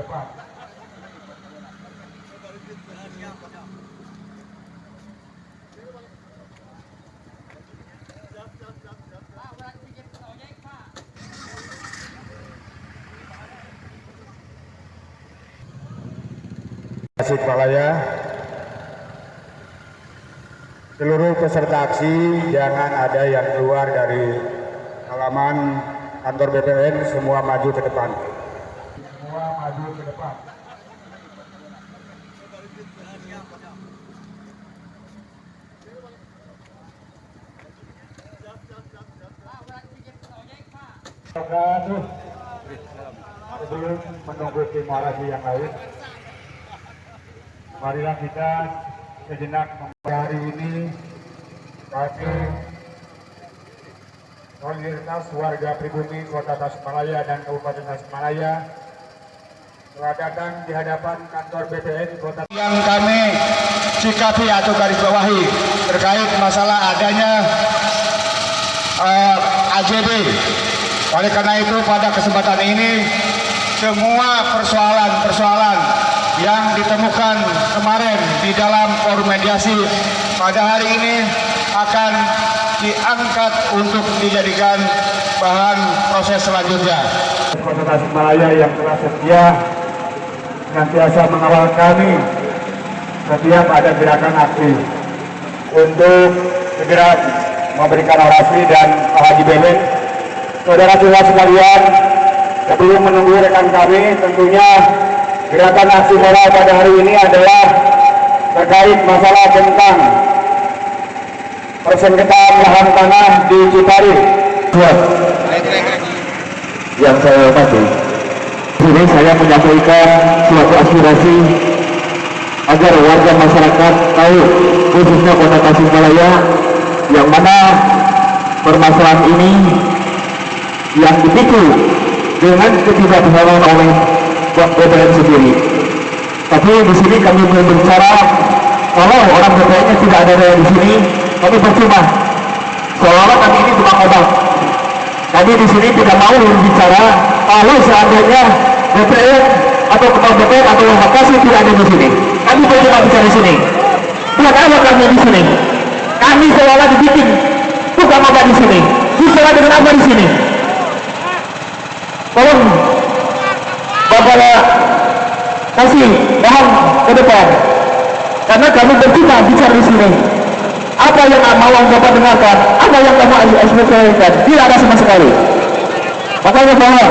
depan. Tasikmalaya, seluruh peserta aksi jangan ada yang keluar dari halaman kantor BPN, semua maju ke depan. Semua maju ke depan. Sebelum menunggu tim orasi yang lain, marilah kita sejenak hari ini kami solidaritas warga pribumi Kota Tasikmalaya dan Kabupaten Tasikmalaya telah datang di hadapan kantor BPN Kota yang kami sikapi atau garis bawahi terkait masalah adanya AJB. Oleh karena itu pada kesempatan ini semua persoalan-persoalan yang ditemukan kemarin di dalam forum mediasi pada hari ini akan diangkat untuk dijadikan bahan proses selanjutnya. Kota Tasikmalaya yang telah setia senantiasa mengawal kami setiap ada gerakan aksi untuk segera memberikan orasi dan Pak Haji Beben. Saudara-saudara sekalian, sebelum menunggu rekan kami, tentunya gerakan aksi moral pada hari ini adalah terkait masalah tentang persengketaan lahan tanah di Cipari. Yang saya hormati, ini saya menyampaikan suatu aspirasi agar warga masyarakat tahu, khususnya Kota Tasikmalaya, yang mana permasalahan ini yang dipicu dengan ketidakpahaman oleh BPN sendiri. Tapi di sini kami berbicara, kalau orang BPN-nya tidak ada di sini, kami percuma. Seolah-olah kami ini tukang obat. Kami di sini tidak mau berbicara kalau seandainya BPN atau kepala BPN atau lokasi tidak ada di sini. Kami percuma bicara di sini. Bukan apa kami di sini. Kami seolah dibikin tukang obat di sini. Bicara dengan apa di sini? Tolong Bapak kasih bahan ke depan, karena kami bercuma bicara di sini. Apa yang mau Bapak dengarkan, apa yang kamu ekspresikan, tidak ada sama sekali. Makanya saya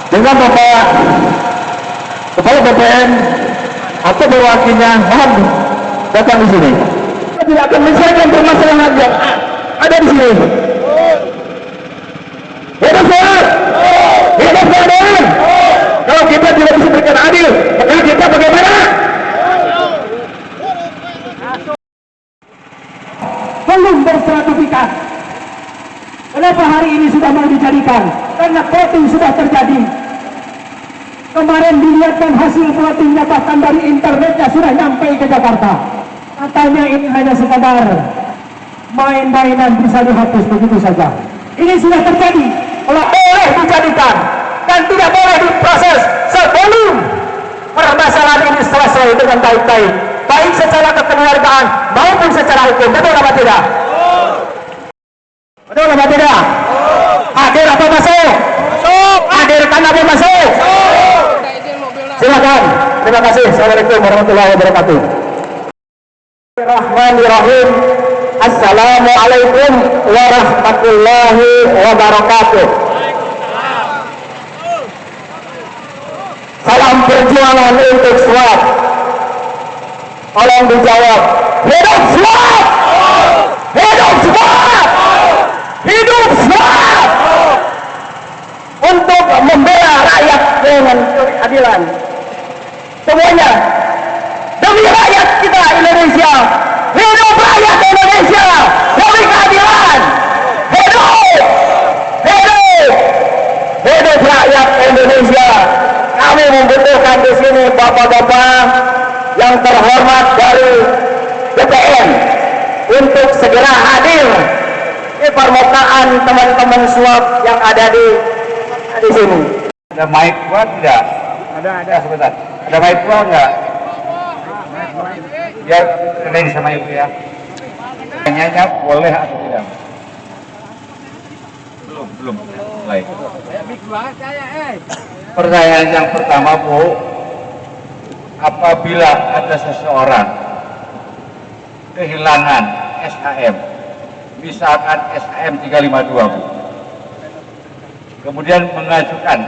dengan Bapak Kepala BPN atau perwakilannya mohon datang di sini. Kita tidak akan menyelesaikan permasalahan yang ada di sini. Hidup sehat, hidup keadilan. Kalau kita tidak bisa berikan adil, maka kita bagaimana? Belum bersertifikat. Kenapa hari ini sudah mau dijadikan? Karena voting sudah terjadi. Kemarin dilihatkan hasil votingnya, bahkan dari internetnya sudah nyampe ke Jakarta. Katanya ini hanya sekadar main-mainan, bisa dihapus begitu saja. Ini sudah terjadi. Kalau boleh dijadikan dan tidak boleh diproses sebelum permasalahan ini selesai dengan baik-baik, baik secara kekeluargaan maupun secara hukum. Betul apa tidak? Betul apa tidak? Hadir apa masuk? Hadirkan apa masuk? Silakan. Terima kasih. Assalamualaikum warahmatullahi wabarakatuh. Bismillahirrahmanirrahim. Assalamualaikum warahmatullahi wabarakatuh. Salam perjuangan untuk SWAT. Tolong dijawab. Hidup SWAT! Hidup SWAT! Hidup SWAT! Untuk membela rakyat dengan keadilan. Semuanya demi rakyat kita Indonesia. Hidup rakyat Indonesia demi keadilan. Hidup! Hidup! Hidup rakyat Indonesia. Kami membutuhkan di sini bapak-bapak yang terhormat dari BPN untuk segera hadir di permukaan teman-teman SWAT yang ada di sini. Ada mic buat tidak? Ada sebentar. Ada mic gua enggak? Ya, ini sama ibu ya. Tanyanya boleh atau tidak? Belum. Baik. Pertanyaan yang pertama, Bu, apabila ada seseorang kehilangan SHM, misalkan SHM 352, Bu, kemudian mengajukan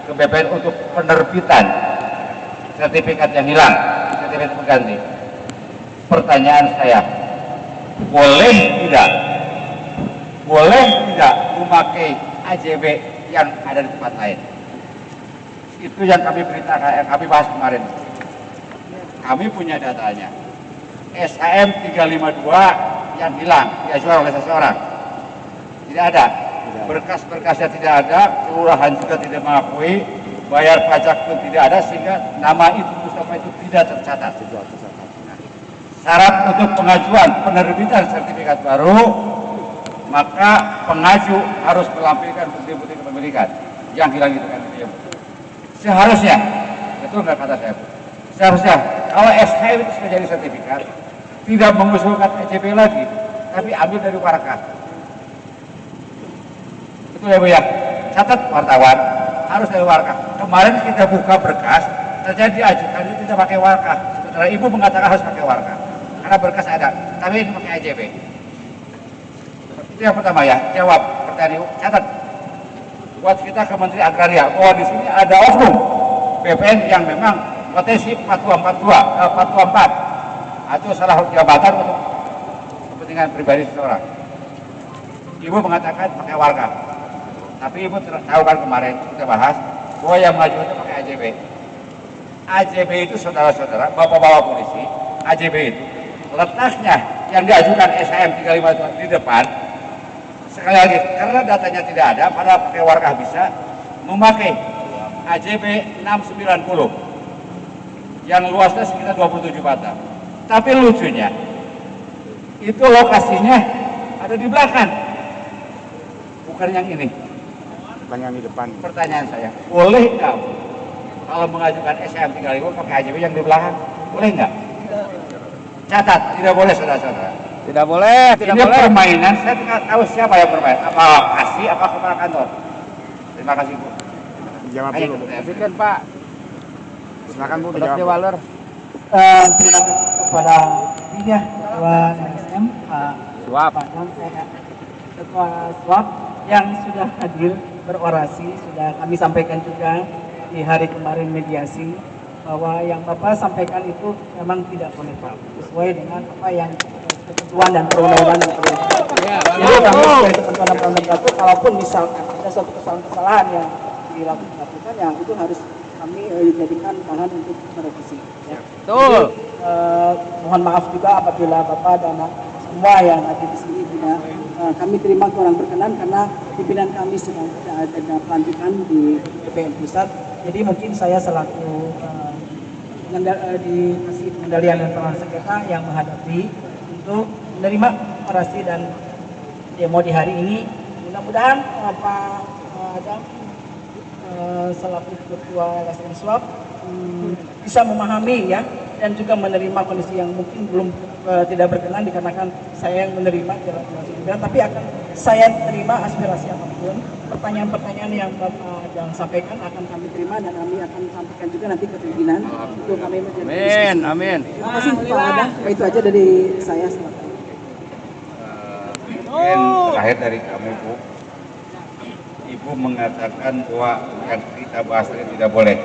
ke BPN untuk penerbitan sertifikat yang hilang, sertifikat pengganti. Pertanyaan saya, boleh tidak memakai AJB yang ada di tempat lain? Itu yang kami beritakan, yang kami bahas kemarin. Kami punya datanya. SHM 352 yang hilang diajukan oleh seseorang, tidak ada. Berkas-berkasnya tidak ada, kelurahan juga tidak mengakui, bayar pajak pun tidak ada, sehingga nama itu Mustafa itu tidak tercatat. Nah, syarat untuk pengajuan penerbitan sertifikat baru, maka pengaju harus melampirkan bukti-bukti kepemilikan yang hilang itu kan. Seharusnya, betul nggak kata saya? Seharusnya kalau SHM itu sudah jadi sertifikat, tidak mengusulkan ECP lagi, tapi ambil dari warga. Betul ya Bu ya? Catat wartawan, harus dari warga. Kemarin kita buka berkas, ternyata diajukan itu tidak pakai warga. Sementara Ibu mengatakan harus pakai warga, karena berkas ada, tapi ini pakai ECP. Itu yang pertama ya, jawab pertanyaan Ibu, catat. Buat kita Kementerian Agraria, bahwa di sini ada oknum BPN yang memang potensi 424 atau salah jabatan untuk kepentingan pribadi seseorang. Ibu mengatakan pakai warga, tapi Ibu tahu kan kemarin kita bahas bahwa yang maju itu pakai AJB. AJB itu saudara-saudara, bapak-bapak polisi, AJB itu letaknya yang diajukan SHM 352 di depan. Sekali lagi, karena datanya tidak ada, pada pakai warga bisa memakai AJB 690 yang luasnya sekitar 27 mata. Tapi lucunya, itu lokasinya ada di belakang, bukan yang ini. Bukan yang di depan. Pertanyaan saya, boleh nggak kalau mengajukan SHM 352 pakai AJB yang di belakang? Boleh nggak? Catat, tidak boleh saudara-saudara. Tidak boleh. Ini permainan, saya tidak tahu siapa yang bermain. Apa kasih, apa kepala kantor? Terima kasih Bu. Jawab dulu. Presiden Pak. Silakan Bu, dijawab. Terima kasih kepada Ketua LSM Pak Padang, Ketua SWAP yang sudah hadir berorasi. Sudah kami sampaikan juga di hari kemarin mediasi bahwa yang Bapak sampaikan itu memang tidak boleh Pak, sesuai dengan apa yang ketentuan dan perundang-undangan yang perlu. Jadi kami sebagai ketentuan dan perundang-undangan itu, kalaupun misalkan ada suatu kesalahan yang dilakukan, yang itu harus kami jadikan bahan untuk merevisi. Ya. Betul. Jadi, mohon maaf juga apabila Bapak dan semua yang ada di sini tidak kami terima kurang berkenan karena pimpinan kami sedang ada pelantikan di BPN Pusat. Jadi mungkin saya selaku dikasih pengendalian dan penanganan sengketa yang menghadapi untuk menerima orasi dan demo di hari ini. Mudah-mudahan Pak Adam selaku Ketua LSM SWAP bisa memahami ya, dan juga menerima kondisi yang mungkin belum tidak berkenan dikarenakan saya yang menerima tapi akan saya terima aspirasi apapun, pertanyaan-pertanyaan yang Bapak yang sampaikan akan kami terima dan kami akan sampaikan juga nanti ke pimpinan untuk kami menjadi Amin. Terima kasih Pak Adam. Itu aja dari saya. Mungkin terakhir dari kami Bu, Ibu mengatakan bahwa yang kita bahas tadi tidak boleh,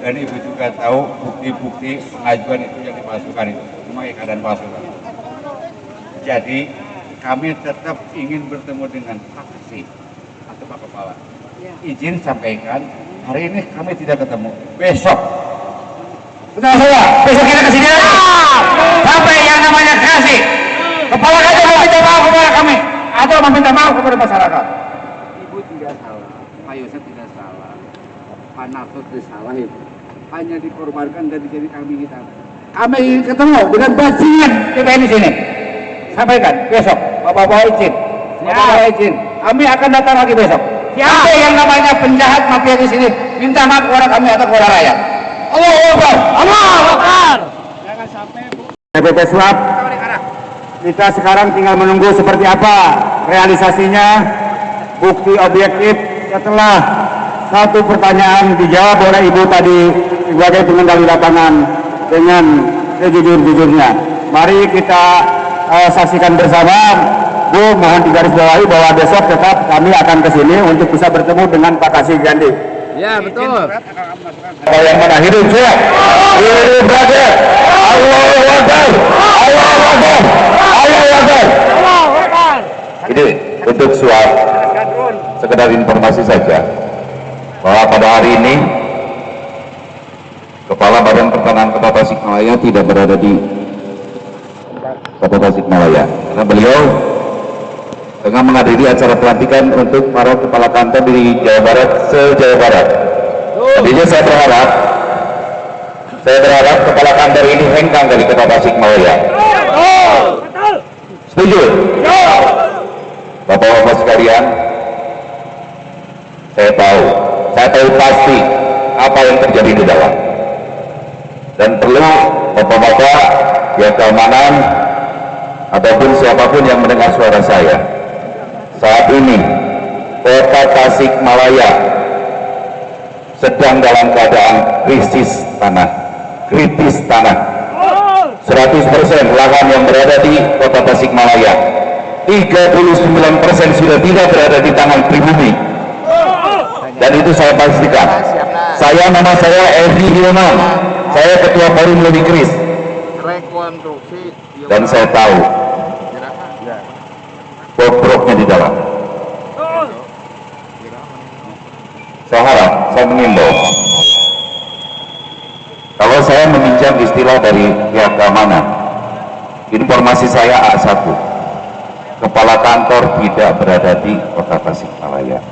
dan Ibu juga tahu bukti-bukti pengajuan itu yang dipalsukan itu memakai keadaan palsu. Jadi kami tetap ingin bertemu dengan Pak Kasih atau Pak Kepala. Izin sampaikan, hari ini kami tidak ketemu. Besok, benar saya, besok kita kesini lagi. Sampai yang namanya Kasih, Kepala aja mau minta maaf kepada kami atau meminta maaf kepada masyarakat. Ibu tidak salah, Pak Yosef tidak salah, Pak Nato tidak salah itu. Hanya dikorbankan dan dijadi kambing hitam. Kami ingin ketemu dengan bajingan BPN di sini. Sampaikan besok, Bapak-bapak izin, Bapak-bapak izin. Kami akan datang lagi besok. Siapa yang namanya penjahat mafia di sini minta maaf kepada kami atau kepada rakyat. Allahu Akbar. Allahu Akbar. PPT Swab, kita sekarang tinggal menunggu seperti apa realisasinya, bukti objektif setelah satu pertanyaan dijawab oleh Ibu tadi sebagai pengendali lapangan dengan sejujur-jujurnya. Mari kita saksikan bersama. Bu, mohon digarisbawahi bahwa besok tetap kami akan ke sini untuk bisa bertemu dengan Pak Kasih Gandhi. Ya, betul. Yang mana hidup siap? Hidup brother. Allahu Akbar. Allahu Akbar. Allahu Akbar. Ini untuk Swab, sekedar informasi saja bahwa pada hari ini Kepala Badan Pertanahan Kota Tasikmalaya tidak berada di Kota Tasikmalaya karena beliau tengah menghadiri acara pelantikan untuk para kepala kantor di Jawa Barat, se-Jawa Barat. Tadinya saya berharap kepala kantor ini hengkang dari Kota Tasikmalaya. Setuju? Bapak-bapak sekalian, saya tahu pasti apa yang terjadi di dalam. Dan perlu bapak-bapak, pihak keamanan, ataupun siapapun yang mendengar suara saya. Saat ini, Kota Tasikmalaya sedang dalam keadaan kritis tanah. 100% lahan yang berada di Kota Tasikmalaya, 39% sudah tidak berada di tangan pribumi. Dan itu saya pastikan. Nama saya Edi Hilman, saya Ketua Forum Lobby Kris. Rekonstruksi. Dan saya tahu bobroknya di dalam. Saya harap, saya mengimbau, kalau saya meminjam istilah dari pihak keamanan, informasi saya A1, kepala kantor tidak berada di Kota Tasikmalaya.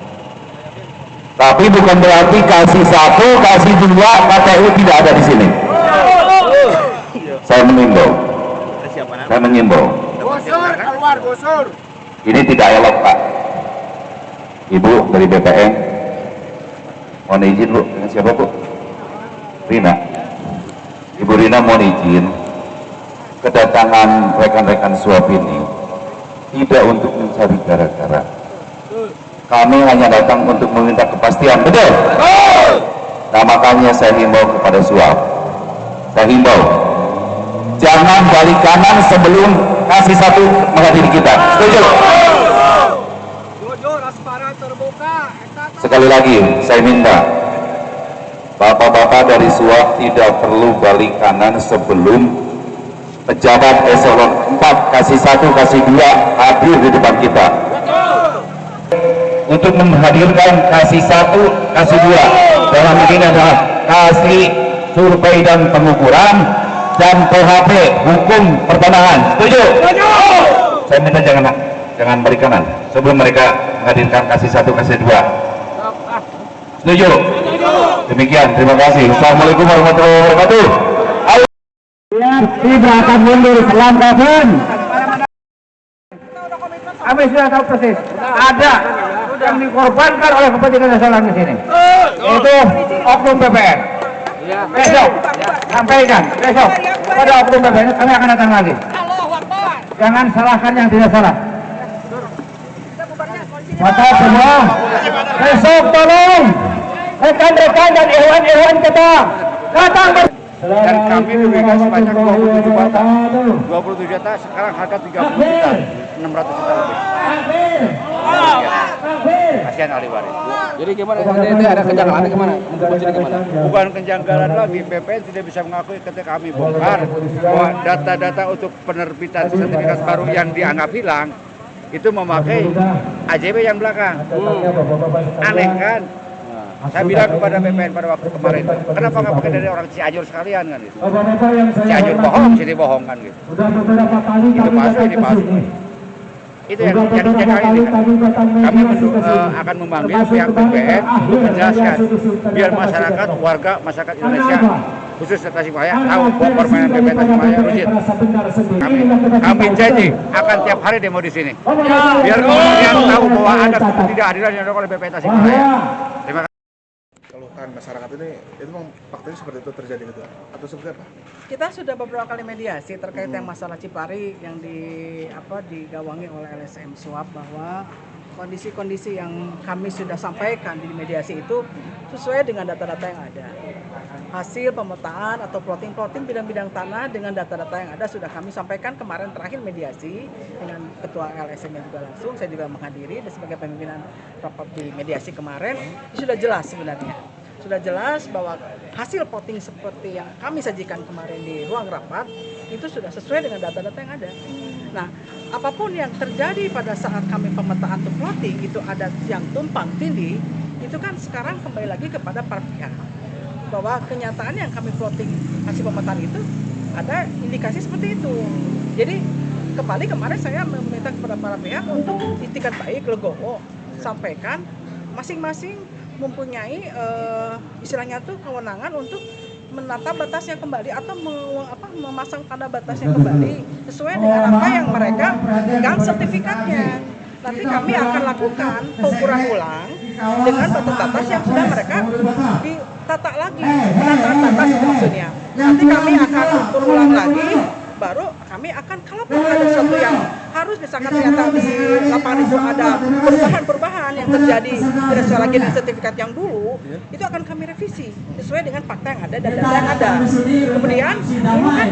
Tapi bukan berarti kasih 1, kasih 2, KPU tidak ada di sini. Saya mengimbau. Gusur, keluar gusur. Ini tidak elok, Pak. Ibu dari BPN, mohon izin Bu, dengan siapa Bu? Rina. Ibu Rina mohon izin, kedatangan rekan-rekan Swab ini tidak untuk mencari gara-gara. Kami hanya datang untuk meminta kepastian, betul? Nah makanya saya himbau kepada Swab, jangan balik kanan sebelum kasih 1 menghadiri kita. Setuju? Sekali lagi saya minta bapak-bapak dari Swab tidak perlu balik kanan sebelum pejabat eselon 4 kasih 1 kasih 2 hadir di depan kita untuk menghadirkan kasih 1 kasih 2 dalam ini adalah kasih survei dan pengukuran dan PHP hukum pertanahan. Setuju? Saya minta jangan balik kanan sebelum mereka menghadirkan kasih 1 kasih 2. Setuju? Demikian, terima kasih. Assalamualaikum warahmatullahi wabarakatuh. Tidak akan mundur selangkah pun. Kami sudah tahu persis. Ada yang dikorbankan oleh kepentingan nasional di sini. Itu oknum BPN. Besok sampaikan pada oknum BPN kami akan datang lagi. Jangan salahkan yang tidak salah. Maka semua besok tolong rekan-rekan dan irwan kita datang dan kami diberikan sebanyak 27 juta. 27 juta sekarang harga 30 juta 600 juta lebih. Kasihan ahli waris. Jadi gimana? Ini ada kejanggalan gimana? Bukan kejanggalan lagi, BPN tidak bisa mengakui ketika kami bongkar bahwa data-data untuk penerbitan sertifikat baru yang dianggap hilang itu memakai AJB yang belakang. Aneh kan? Saya bilang kepada BPN pada waktu kemarin, kenapa nggak pakai dari orang Cianjur sekalian kan gitu? Cianjur bohong, sini bohong kan gitu. Itu palsu, ini palsu. Itu yang kali ini kan. Kami akan memanggil pihak BPN untuk menjelaskan biar masyarakat, warga masyarakat Indonesia khusus Tasikmalaya tahu bahwa permainan BPN Tasikmalaya rujit. Kami janji akan tiap hari demo di sini. Biar orang tahu bahwa ada ketidakhadiran yang dilakukan oleh BPN Tasikmalaya. Terima kasih. penolakan masyarakat ini itu memang faktanya seperti itu terjadi gitu atau seperti apa? Kita sudah beberapa kali mediasi terkait yang masalah Cipari yang digawangi oleh LSM Swap, bahwa kondisi-kondisi yang kami sudah sampaikan di mediasi itu sesuai dengan data-data yang ada. Hasil pemetaan atau plotting bidang-bidang tanah dengan data-data yang ada sudah kami sampaikan kemarin terakhir mediasi dengan Ketua LSM yang juga langsung, saya juga menghadiri dan sebagai pimpinan rapat di mediasi kemarin, sudah jelas sebenarnya. Sudah jelas bahwa hasil plotting seperti yang kami sajikan kemarin di ruang rapat itu sudah sesuai dengan data-data yang ada. Nah, apapun yang terjadi pada saat kami pemetaan atau plotting itu ada yang tumpang tindih, itu kan sekarang kembali lagi kepada para pihak. Bahwa kenyataan yang kami plotting hasil pemetaan itu ada indikasi seperti itu. Jadi kembali kemarin saya meminta kepada para pihak untuk itikat baik, legowo, sampaikan masing-masing mempunyai istilahnya tuh kewenangan untuk menata batasnya kembali atau memasang tanda batasnya kembali sesuai dengan apa yang mereka pegang sertifikatnya. Nanti kami akan lakukan pengukuran ulang dengan batas-batas yang sudah mereka ditata lagi, penataan batas maksudnya. Nanti kami akan ukur ulang lagi, baru kami akan kalaupun ada sesuatu yang harus misalkan ternyata di lapangan itu ada perubahan-perubahan yang terjadi tidak sesuai lagi dengan sertifikat yang dulu, itu akan kami revisi sesuai dengan fakta yang ada dan data yang ada. Kemudian dulu kan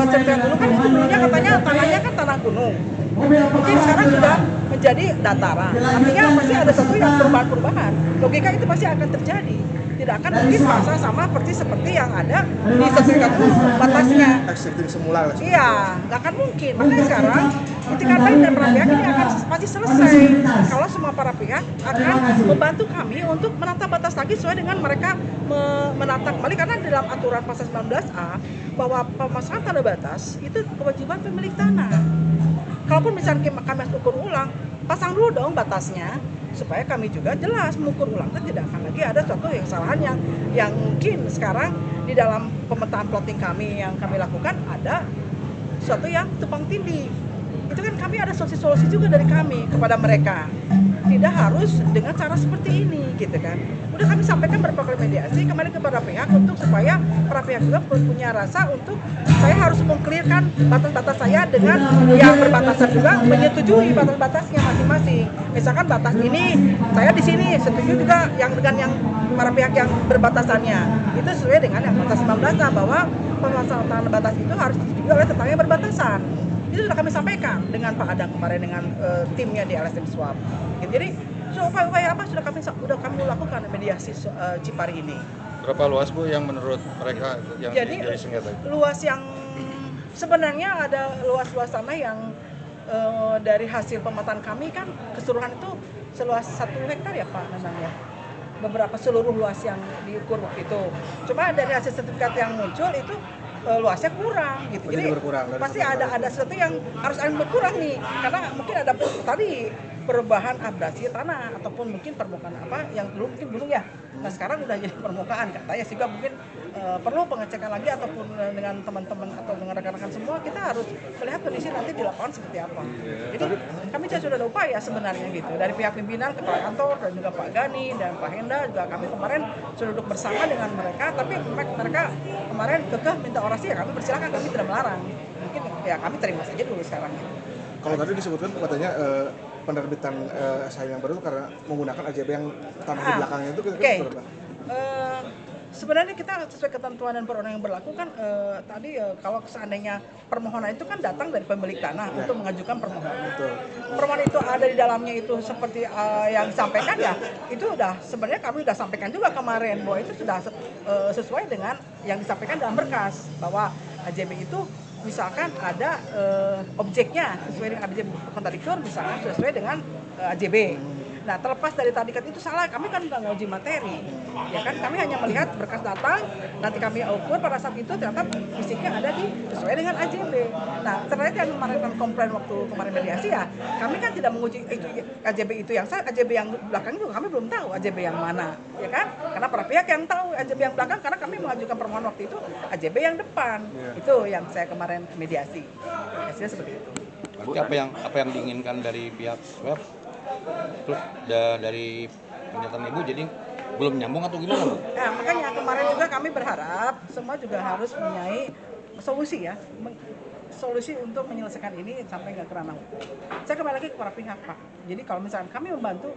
sertifikat dulu kan itu dulunya katanya tanahnya kan tanah gunung. Mungkin sekarang sudah menjadi dataran. Artinya pasti ada sesuatu yang perubahan-perubahan. Logika itu pasti akan terjadi. Tidak akan mungkin masa sama seperti yang ada di sertifikat dulu batasnya. Existing semula lah. Iya, nggak akan mungkin. Makanya sekarang ketika lain dan para pihak ini akan pasti selesai kalau semua para pihak akan membantu kami untuk menata batas lagi sesuai dengan mereka menata kembali, karena dalam aturan pasal 19A bahwa pemasangan tanda batas itu kewajiban pemilik tanah. Kalaupun misalnya kami harus ukur ulang, pasang dulu dong batasnya supaya kami juga jelas mengukur ulang dan tidak akan lagi ada suatu kesalahan yang mungkin sekarang di dalam pemetaan plotting kami yang kami lakukan ada suatu yang tumpang tindih. Itu kan kami ada solusi juga dari kami kepada mereka. Tidak harus dengan cara seperti ini gitu kan. Udah kami sampaikan beberapa kali mediasi kemarin kepada pihak untuk supaya para pihak juga punya rasa untuk saya harus mengklirkan batas-batas saya dengan yang berbatasan juga menyetujui batas-batasnya masing-masing. Misalkan batas ini saya di sini setuju juga yang dengan yang para pihak yang berbatasannya. Itu sesuai dengan yang batas 19 bahwa pemasangan batas itu harus disetujui oleh tetangga yang berbatasan. Itu sudah kami sampaikan dengan Pak Adang kemarin dengan timnya di LSM Swap. Jadi upaya-upaya apa sudah kami lakukan mediasi Cipari ini. Berapa luas Bu yang menurut mereka yang jadi sengketa? Luas yang sebenarnya ada luas-luas tanah yang dari hasil pemetaan kami kan keseluruhan itu seluas 1 hektar ya Pak Nanang ya. Beberapa seluruh luas yang diukur waktu itu. Cuma dari hasil sertifikat yang muncul itu luasnya kurang gitu. Jadi pasti ada sesuatu yang harus berkurang nih, karena mungkin ada tadi perubahan abrasi tanah ataupun mungkin permukaan apa yang dulu mungkin gunung ya. Nah sekarang udah jadi permukaan katanya, sehingga mungkin perlu pengecekan lagi ataupun dengan teman-teman atau dengan rekan-rekan semua kita harus melihat kondisi nanti di lapangan seperti apa. Jadi kami sudah ada upaya sebenarnya gitu dari pihak pimpinan, kepala kantor dan juga Pak Gani dan Pak Henda juga kami kemarin sudah duduk bersama dengan mereka, tapi mereka kemarin kekeh minta orasi ya kami persilakan, kami tidak melarang. Mungkin ya kami terima saja dulu sekarang gitu. Kalau tadi disebutkan katanya penerbitan SH yang baru karena menggunakan AJB yang tanah di belakangnya itu kira-kira berapa? Sebenarnya kita sesuai ketentuan dan perundang yang berlaku kan tadi kalau seandainya permohonan itu kan datang dari pemilik tanah untuk mengajukan permohonan. Permohonan itu ada di dalamnya itu seperti yang disampaikan ya, itu udah sebenarnya kami udah sampaikan juga kemarin bahwa itu sudah sesuai dengan yang disampaikan dalam berkas bahwa AJB itu misalkan ada objeknya sesuai dengan AJB kontradiktor, misalkan sesuai dengan AJB. Nah terlepas dari tadikat itu salah, kami kan nggak nguji materi, ya kan kami hanya melihat berkas datang, nanti kami ukur pada saat itu ternyata fisiknya ada di sesuai dengan AJB. Nah terkait yang kemarin komplain waktu kemarin mediasi ya, kami kan tidak menguji itu AJB itu yang sah, AJB yang belakang itu kami belum tahu AJB yang mana, ya kan? Karena para pihak yang tahu AJB yang belakang karena kami mengajukan permohonan waktu itu AJB yang depan, itu yang saya kemarin mediasi, hasilnya seperti itu. Berarti apa yang diinginkan dari pihak swab, terus dari pernyataan Ibu jadi belum nyambung atau gimana Bu? Nah, makanya kemarin juga kami berharap semua juga harus mempunyai solusi ya, solusi untuk menyelesaikan ini sampai nggak ke ranah hukum. Saya kembali lagi ke para pihak Pak. Jadi kalau misalkan kami membantu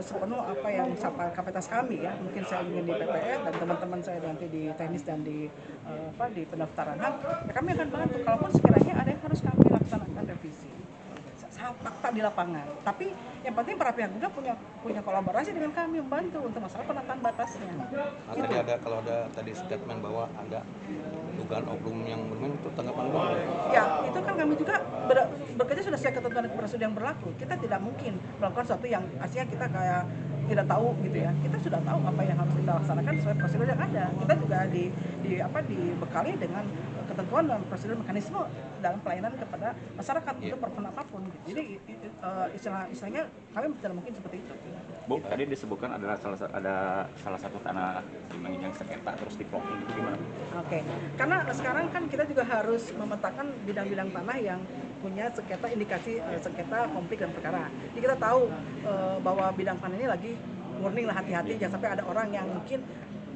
sepenuh apa yang kapasitas kami ya, mungkin saya ingin di PPN dan teman-teman saya nanti di teknis dan di di pendaftaran HAM, ya kami akan bantu. Kalaupun sekiranya ada yang harus kami laksanakan revisi fakta di lapangan. Tapi yang penting para pihak juga punya kolaborasi dengan kami membantu untuk masalah penataan batasnya. Nah, tadi ada kalau ada tadi statement bahwa ada dugaan oknum yang bermain, itu tanggapan Bu? Ya, itu kan kami juga bekerja sudah sesuai ketentuan dan prosedur yang berlaku. Kita tidak mungkin melakukan sesuatu yang artinya kita kayak tidak tahu gitu ya. Kita sudah tahu apa yang harus kita laksanakan sesuai prosedur yang ada. Kita juga dibekali dengan ketentuan dan prosedur mekanisme dalam pelayanan kepada masyarakat untuk perpun apapun. Jadi istilahnya kami tidak mungkin seperti itu. Bu, tadi disebutkan ada salah satu tanah yang sengketa terus diplotting, itu gimana? Oke, karena sekarang kan kita juga harus memetakan bidang-bidang tanah yang punya sengketa indikasi sengketa konflik dan perkara. Jadi kita tahu bahwa bidang tanah ini lagi warning lah, hati-hati jangan sampai ada orang yang mungkin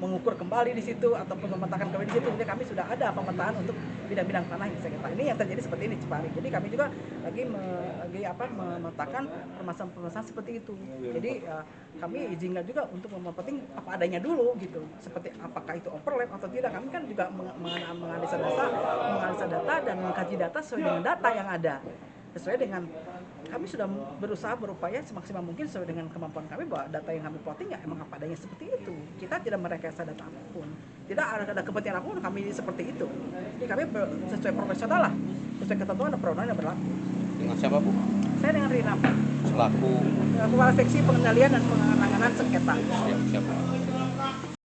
mengukur kembali di situ ataupun memetakan kembali di situ. Jadi kami sudah ada pemetaan untuk bidang-bidang tanah yang sengketa. Ini yang terjadi seperti ini Cipari. Jadi kami juga lagi memetakan permasalahan-permasalahan seperti itu. Jadi kami izinkan juga untuk mempenting apa adanya dulu gitu. Seperti apakah itu overlap atau tidak. Kami kan juga menganalisa data dan mengkaji data sesuai dengan data yang ada. Sesuai dengan kami sudah berusaha berupaya semaksimal mungkin sesuai dengan kemampuan kami bahwa data yang kami plotting ya emang apa adanya seperti itu. Kita tidak merekayasa data apapun, tidak ada kepentingan apapun kami seperti itu. Jadi kami sesuai profesional lah, sesuai ketentuan dan peraturan yang berlaku. Dengan siapa Bu? Saya dengan Rina Pak, Selaku Kepala Seksi Pengendalian dan Penanganan Sengketa. siapa?